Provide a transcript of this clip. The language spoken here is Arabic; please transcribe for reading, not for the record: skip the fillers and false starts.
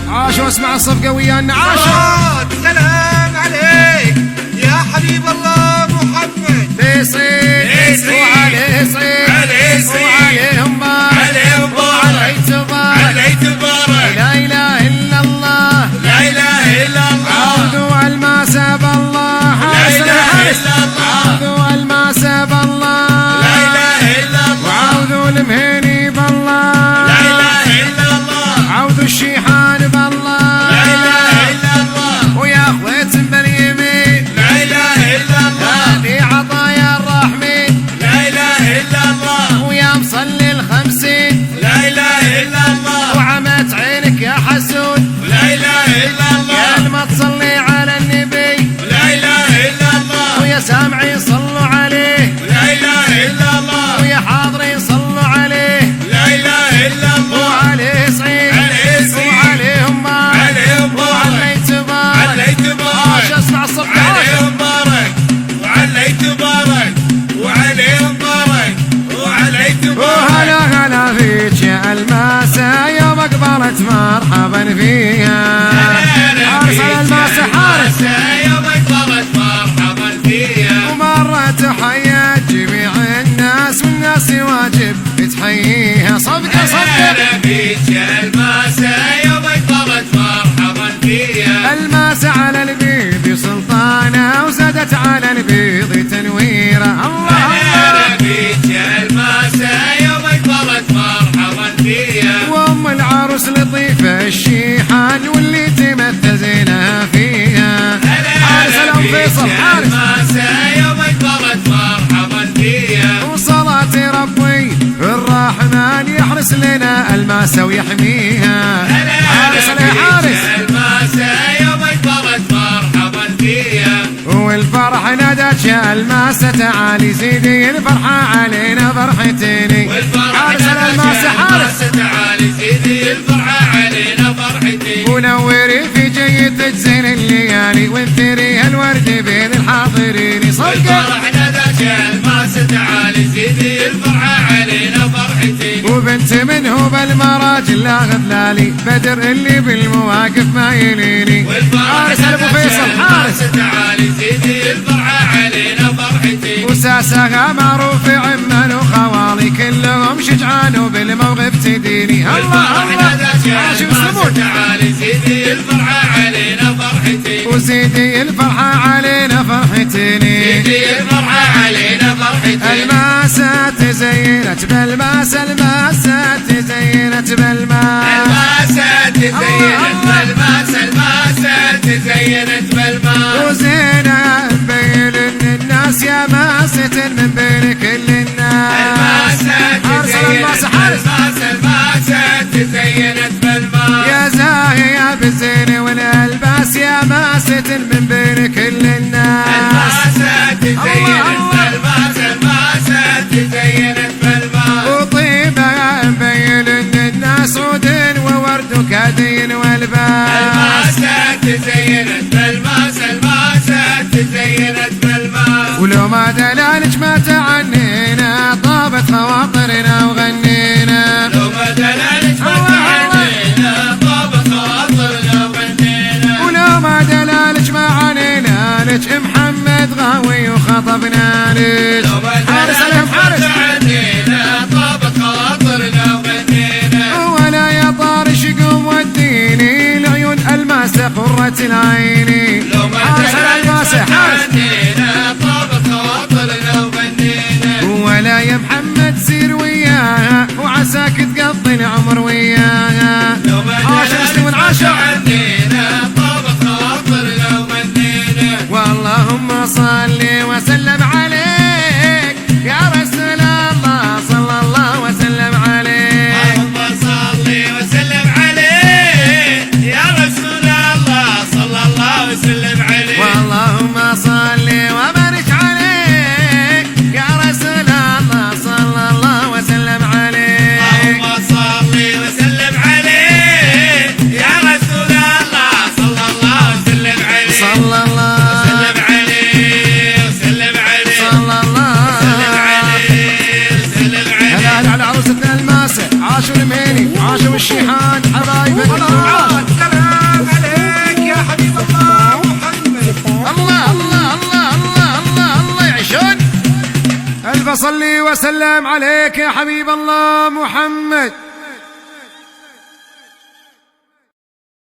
عاش واسمع الصفقة ويانا عاش. سلام عليك يا حبيب الله محمد. ليصيد وعليه صيد وعليهم بارك وعليه تبارك. لا إله إلا الله لا إله إلا الله. عوذوا الماسة بالله. لا إله إلا الله. عوذوا الماسة بالله. لا إله إلا الله. وعوذوا المهيني بالله. لا إله إلا الله. عوذوا الشيحان بالله. لا إله إلا الله. ويا خويت باليمين. لا إله إلا الله. هذه عطايا الرحمن. لا إله إلا الله. ويا مصلي ال50. لا إله إلا الله. وعمت عينك يا حسود. لا إله إلا الله. يا ما تصلي على النبي. لا إله إلا الله. ويا سامعين صلوا عليه. لا إله إلا الله. ويا حاضرين صلوا عليه. لا إله إلا الله. وعليه صعيد وعليهم بارك وعليه تبارك. عاش اسمع الصفقة عاش. عليهم بارك وعليه تبارك وعليهم بارك وعليه تبارك. وهلا هلا فيك يا الماسة يوم اقبلت مرحبا فيها. حارس على الماسة حارس يوم اقبلت مرحبا فيها. ومرة تحية جميع الناس والناس واجب تحييها. صفقة هلا فيك يا الماسة يوم اقبلت مرحبا فيها. الماسة على البيض سلطانة وزادت على البيض تنويرة. الله هلا فيك يا الماسة يوم اقبلت مرحبا فيها. وام العروس لطيفة الشيحان واللي تمثل زينها فيها. حارس الأم فيصل حارس. الماسة يوم اقبلت مرحبا فيها. وصلاة ربي الرحمن يحرس لنا الماسة ويحميها. حارس حارس. الماسة يوم اقبلت مرحبا فيها. والفرح نادت يا الماسة تعالي زيدي الفرحة علينا فرحتيني. حارس الماسة حارس. تعالي زيدي الفرحة علينا فرحتي. ونوري في جيتك زين الليالي وانثري الورد بين الحاضرين. صفقة الفرح نادت يا الماسة تعالي زيدي الفرحة علينا فرحتي. وبنت منه بالمراجل لا غذلالي بدر اللي بالمواقف ما يليني. حارس ابو فيصل حارس. تعالي زيدي الفرحة علينا فرحتي. وساسها معروف عمان وخوالي كلهم شجعان وبالموقف تديني. الله الله شوف السمود. تعالي زيدي الفرحة علينا فرحتي. وزيدي الفرحة علينا فرحتيني. زيدي الفرحة علينا فرحتي. الماسة تزينت بالماسة الماسة تزينت بالماء. الماسة تزينت بالماسة الماسة تزينت بالماء. وزينة مبين الناس يا ماسة من بين كل الناس. الماسة تزينت بالماسة الماسة تزينت بالماء. يا زاهية بالزين والألباس يا ماسة من بين كل الناس. الماسة تزينت بالماسة الماسة تزينت بالماء. وطيبة مبين الناس عود وورد وكادين والباس. الماسة تزينت بالماسة الماسة تزينت بالماء. ولو ما دلالك ما تعنينا طابت خواطرنا وغنينا. لو ما دلالك ما تعنينا طابت خواطرنا وغنينا. ولو ما دلالك ما عنينا لك محمد غاوي وخطبنا لك. لو ما دلالك ما تعنينا طابت خواطرنا وغنينا. ولا يا طارش قوم وديني العيون الماسة قرة العيني. لو ما دلالك ما تعنينا طابت خواطرنا وغنينا. ولا يا محمد سير وياها وعساك تقضي العمر وياها. لو ما دلالك ما عاشر تعنينا طابت خواطرنا وغنينا. واللهم صل وسلم عليك يا رسول الله صلى الله وسلم عليك. اللهم صل وسلم عليك يا رسول الله صلى الله وسلم عليك. واللهم صل وبارك عليك يا رسول الله صلى الله وسلم عليك. اللهم صل وسلم ألف صلي وسلم عليك يا حبيب الله محمد.